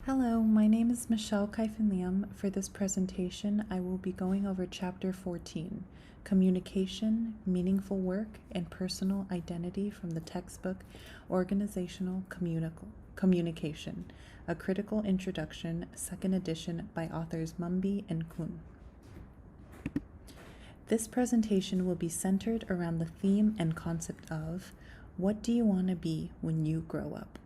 Hello, my name is Michelle Kaifan-Liam. For this presentation, I will be going over Chapter 14, Communication, Meaningful Work, and Personal Identity from the textbook Organizational Communication, A Critical Introduction, 2nd edition by authors Mumby and Kuhn. This presentation will be centered around the theme and concept of what do you want to be when you grow up?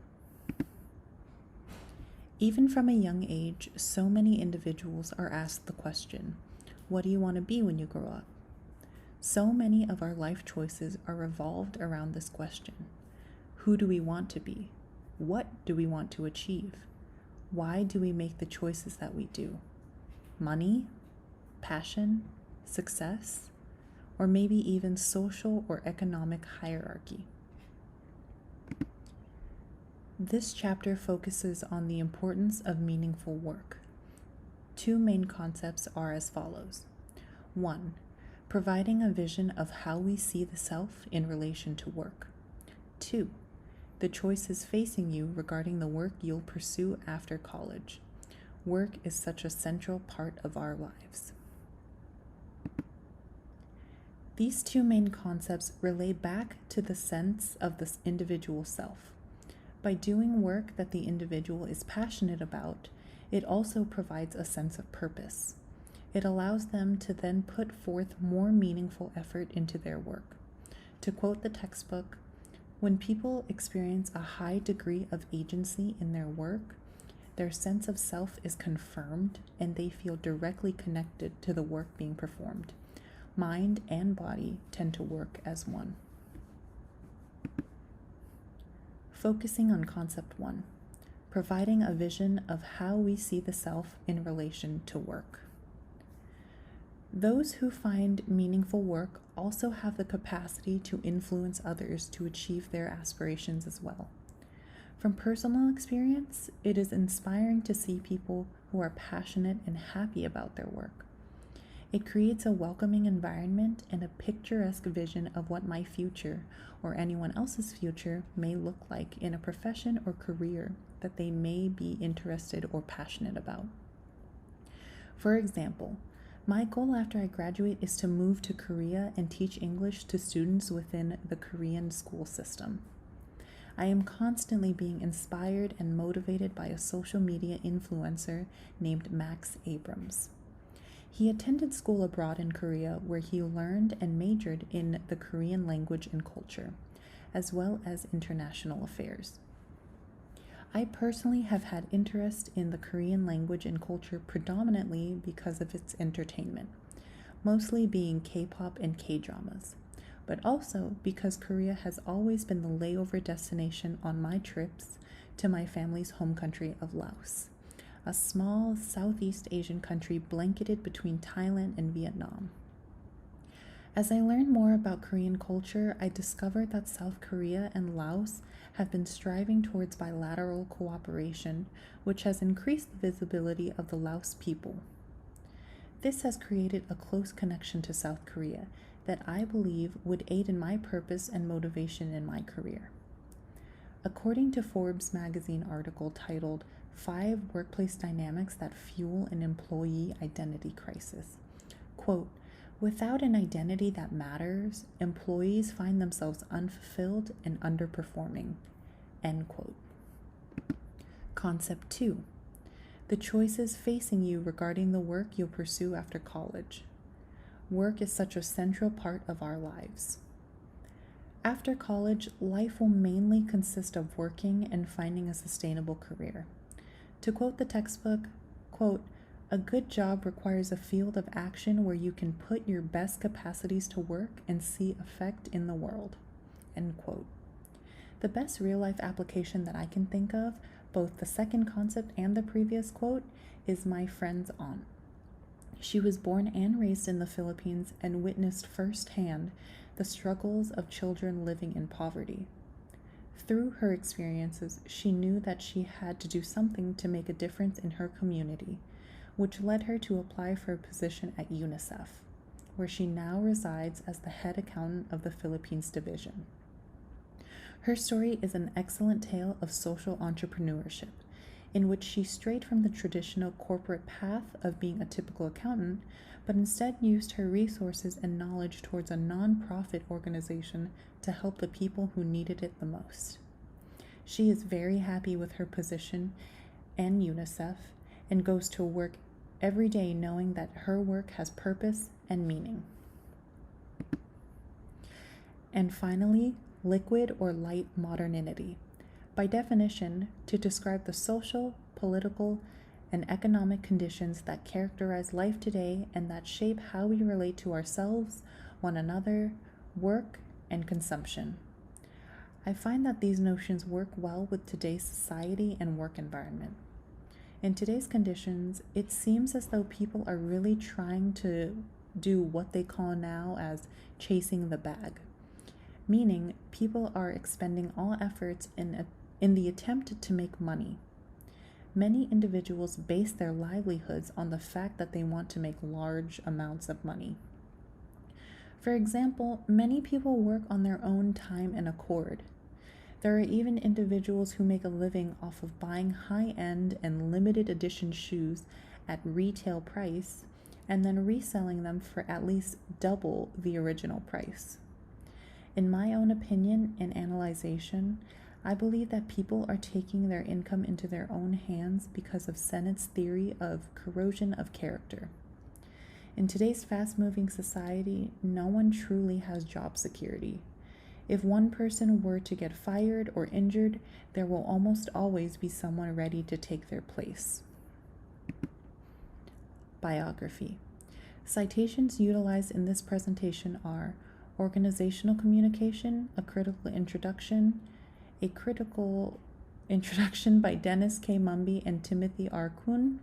Even from a young age, so many individuals are asked the question, what do you want to be when you grow up? So many of our life choices are revolved around this question. Who do we want to be? What do we want to achieve? Why do we make the choices that we do? Money? Passion? Success? Or maybe even social or economic hierarchy? This chapter focuses on the importance of meaningful work. Two main concepts are as follows. 1. Providing a vision of how we see the self in relation to work. 2. The choices facing you regarding the work you'll pursue after college. Work is such a central part of our lives. These two main concepts relay back to the sense of the individual self. By doing work that the individual is passionate about, it also provides a sense of purpose. It allows them to then put forth more meaningful effort into their work. To quote the textbook, when people experience a high degree of agency in their work, their sense of self is confirmed and they feel directly connected to the work being performed. Mind and body tend to work as one. Focusing on concept 1, providing a vision of how we see the self in relation to work. Those who find meaningful work also have the capacity to influence others to achieve their aspirations as well. From personal experience, it is inspiring to see people who are passionate and happy about their work. It creates a welcoming environment and a picturesque vision of what my future or anyone else's future may look like in a profession or career that they may be interested or passionate about. For example, my goal after I graduate is to move to Korea and teach English to students within the Korean school system. I am constantly being inspired and motivated by a social media influencer named Max Abrams. He attended school abroad in Korea where he learned and majored in the Korean language and culture, as well as international affairs. I personally have had interest in the Korean language and culture predominantly because of its entertainment, mostly being K-pop and K-dramas, but also because Korea has always been the layover destination on my trips to my family's home country of Laos, a small Southeast Asian country blanketed between Thailand and Vietnam. As I learned more about Korean culture, I discovered that South Korea and Laos have been striving towards bilateral cooperation, which has increased the visibility of the Laos people. This has created a close connection to South Korea that I believe would aid in my purpose and motivation in my career. According to Forbes magazine article titled 5 Workplace Dynamics That Fuel an Employee Identity Crisis, quote, without an identity that matters, employees find themselves unfulfilled and underperforming, end quote. Concept 2, the choices facing you regarding the work you'll pursue after college. Work is such a central part of our lives. After college, life will mainly consist of working and finding a sustainable career. To quote the textbook, quote, a good job requires a field of action where you can put your best capacities to work and see effect in the world, end quote. The best real-life application that I can think of, both the second concept and the previous quote, is my friend's aunt. She was born and raised in the Philippines and witnessed firsthand the struggles of children living in poverty. Through her experiences, she knew that she had to do something to make a difference in her community, which led her to apply for a position at UNICEF, where she now resides as the head accountant of the Philippines division. Her story is an excellent tale of social entrepreneurship, in which she strayed from the traditional corporate path of being a typical accountant, but instead used her resources and knowledge towards a nonprofit organization to help the people who needed it the most. She is very happy with her position and UNICEF and goes to work every day knowing that her work has purpose and meaning. And finally, liquid or light modernity. By definition, to describe the social, political, and economic conditions that characterize life today and that shape how we relate to ourselves, one another, work, and consumption. I find that these notions work well with today's society and work environment. In today's conditions, it seems as though people are really trying to do what they call now as chasing the bag, meaning people are expending all efforts in the attempt to make money. Many individuals base their livelihoods on the fact that they want to make large amounts of money. For example, many people work on their own time and accord. There are even individuals who make a living off of buying high-end and limited edition shoes at retail price and then reselling them for at least double the original price. In my own opinion and analyzation, I believe that people are taking their income into their own hands because of Sennett's theory of corrosion of character. In today's fast-moving society, no one truly has job security. If one person were to get fired or injured, there will almost always be someone ready to take their place. Biography. Citations utilized in this presentation are Organizational Communication, A Critical Introduction, A Critical Introduction by Dennis K. Mumby and Timothy R. Kuhn,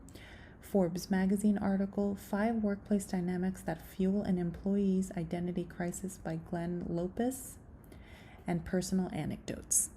Forbes magazine article, 5 Workplace Dynamics That Fuel an Employee's Identity Crisis by Glenn Lopez, and Personal Anecdotes.